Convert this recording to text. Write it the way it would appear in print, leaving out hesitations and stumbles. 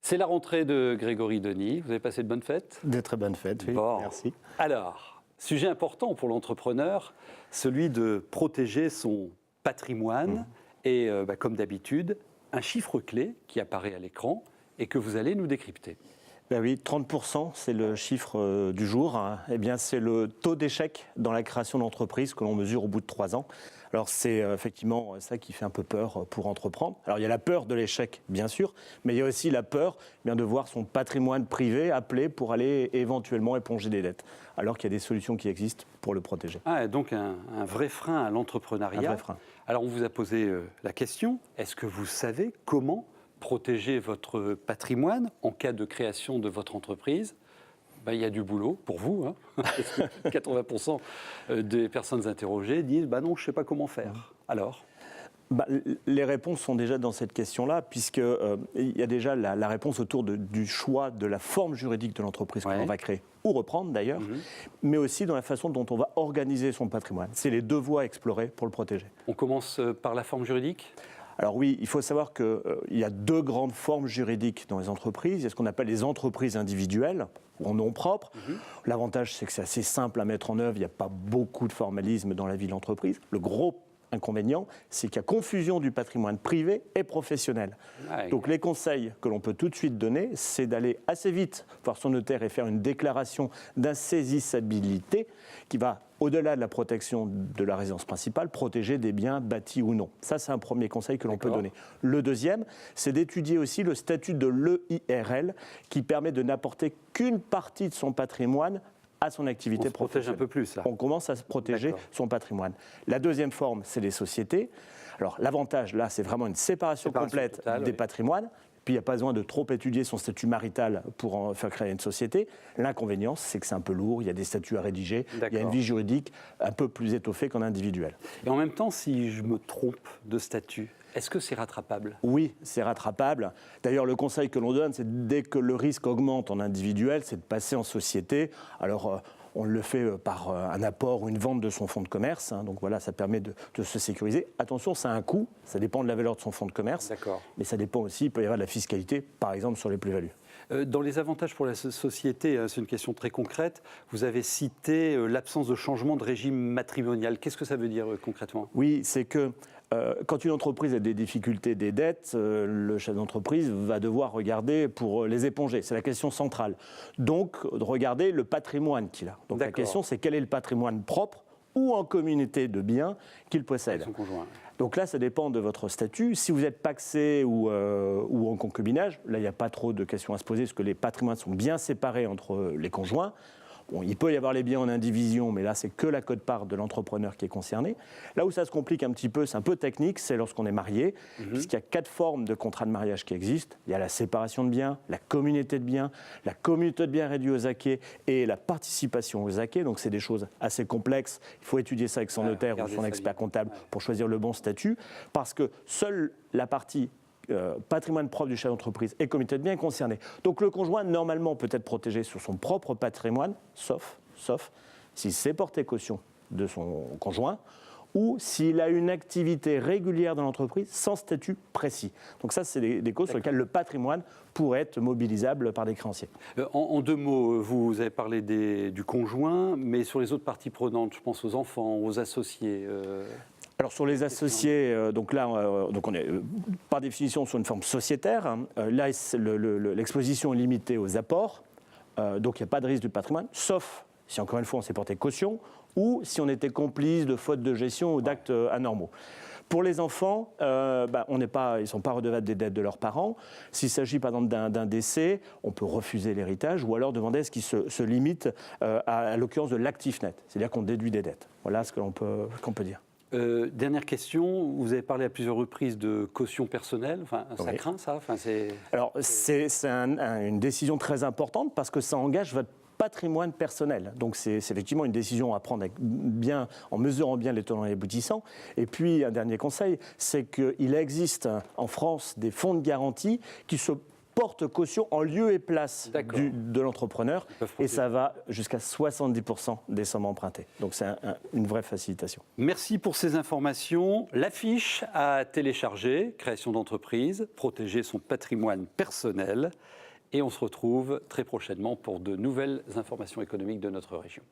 C'est la rentrée de Grégory Denis. Vous avez passé de bonnes fêtes? De très bonnes fêtes, oui. Bon. Merci. Alors, sujet important pour l'entrepreneur, celui de protéger son patrimoine. Et comme d'habitude, un chiffre clé qui apparaît à l'écran et que vous allez nous décrypter. Ben oui, 30%, c'est le chiffre du jour. Eh bien, c'est le taux d'échec dans la création d'entreprise que l'on mesure au bout de 3 ans. Alors, c'est effectivement ça qui fait un peu peur pour entreprendre. Alors, il y a la peur de l'échec, bien sûr, mais il y a aussi la peur de voir son patrimoine privé appelé pour aller éventuellement éponger des dettes, alors qu'il y a des solutions qui existent pour le protéger. Ah, donc un vrai frein à l'entrepreneuriat. Un vrai frein. Alors, on vous a posé la question, est-ce que vous savez comment protéger votre patrimoine en cas de création de votre entreprise? Il y a du boulot pour vous. 80% des personnes interrogées disent non, je ne sais pas comment faire. Alors les réponses sont déjà dans cette question-là, puisqu'il y a déjà la réponse autour du choix de la forme juridique de l'entreprise que l'on va créer, ou reprendre d'ailleurs, mais aussi dans la façon dont on va organiser son patrimoine. C'est les 2 voies à explorer pour le protéger. On commence par la forme juridique ? Alors oui, il faut savoir qu'il y a 2 grandes formes juridiques dans les entreprises. Il y a ce qu'on appelle les entreprises individuelles, ou en nom propre. L'avantage, c'est que c'est assez simple à mettre en œuvre. Il n'y a pas beaucoup de formalisme dans la vie de l'entreprise. Le gros inconvénient, c'est qu'il y a confusion du patrimoine privé et professionnel. Donc les conseils que l'on peut tout de suite donner, c'est d'aller assez vite voir son notaire et faire une déclaration d'insaisissabilité qui va, au-delà de la protection de la résidence principale, protéger des biens bâtis ou non. Ça, c'est un premier conseil que l'on peut donner. Le deuxième, c'est d'étudier aussi le statut de l'EIRL qui permet de n'apporter qu'une partie de son patrimoine à son activité professionnelle. Un peu plus, là. On commence à se protéger son patrimoine. La deuxième forme, c'est les sociétés. Alors l'avantage, là, c'est vraiment une séparation complète totale, des patrimoines. Puis il n'y a pas besoin de trop étudier son statut marital pour en faire créer une société. L'inconvénient, c'est que c'est un peu lourd, il y a des statuts à rédiger, il y a une vie juridique un peu plus étoffée qu'en individuel. Et en même temps, si je me trompe de statut, est-ce que c'est rattrapable? Oui, c'est rattrapable. D'ailleurs, le conseil que l'on donne, c'est dès que le risque augmente en individuel, c'est de passer en société. Alors, on le fait par un apport ou une vente de son fonds de commerce. Donc voilà, ça permet de se sécuriser. Attention, ça a un coût. Ça dépend de la valeur de son fonds de commerce. Mais ça dépend aussi, il peut y avoir de la fiscalité, par exemple, sur les plus-values. Dans les avantages pour la société, c'est une question très concrète, vous avez cité l'absence de changement de régime matrimonial. Qu'est-ce que ça veut dire concrètement? Oui, c'est que quand une entreprise a des difficultés, des dettes, le chef d'entreprise va devoir regarder pour les éponger. C'est la question centrale. Donc, de regarder le patrimoine qu'il a. Donc la question, c'est quel est le patrimoine propre ou en communauté de biens qu'il possède. Son conjoint. Donc là, ça dépend de votre statut. Si vous êtes pacsé ou en concubinage, là, il n'y a pas trop de questions à se poser parce que les patrimoines sont bien séparés entre les conjoints. Bon, il peut y avoir les biens en indivision, mais là, c'est que la quote-part de l'entrepreneur qui est concernée. Là où ça se complique un petit peu, c'est un peu technique, c'est lorsqu'on est marié, puisqu'il y a 4 formes de contrat de mariage qui existent. Il y a la séparation de biens, la communauté de biens, la communauté de biens réduits aux acquets et la participation aux acquets. Donc, c'est des choses assez complexes. Il faut étudier ça avec son notaire ou son expert comptable pour choisir le bon statut, parce que seule la partie patrimoine propre du chef d'entreprise et comité de biens est concerné. Donc le conjoint, normalement, peut être protégé sur son propre patrimoine, sauf s'il s'est porté caution de son conjoint ou s'il a une activité régulière dans l'entreprise sans statut précis. Donc ça, c'est des causes sur lesquelles le patrimoine pourrait être mobilisable par des créanciers. En 2 mots, vous avez parlé du conjoint, mais sur les autres parties prenantes, je pense aux enfants, aux associés. Alors sur les associés, donc on est par définition sur une forme sociétaire. Là, l'exposition est limitée aux apports, donc il n'y a pas de risque du patrimoine, sauf si encore une fois on s'est porté caution ou si on était complice de fautes de gestion ou d'actes anormaux. Pour les enfants, ils ne sont pas redevables des dettes de leurs parents. S'il s'agit par exemple d'un décès, on peut refuser l'héritage ou alors demander à ce qu'il se limite à l'occurrence de l'actif net, c'est-à-dire qu'on déduit des dettes. Voilà ce qu'on peut dire. Dernière question, vous avez parlé à plusieurs reprises de caution personnelle, ça craint ça? Alors c'est une décision très importante parce que ça engage votre patrimoine personnel. Donc c'est effectivement une décision à prendre en mesurant bien les tenants et les aboutissants. Et puis un dernier conseil, c'est qu'il existe en France des fonds de garantie qui se porte caution en lieu et place D'accord. de l'entrepreneur. peuvent Et protéger. ça va jusqu'à 70% des sommes empruntées. Donc c'est une vraie facilitation. Merci pour ces informations. L'affiche à télécharger, création d'entreprise, protéger son patrimoine personnel. Et on se retrouve très prochainement pour de nouvelles informations économiques de notre région.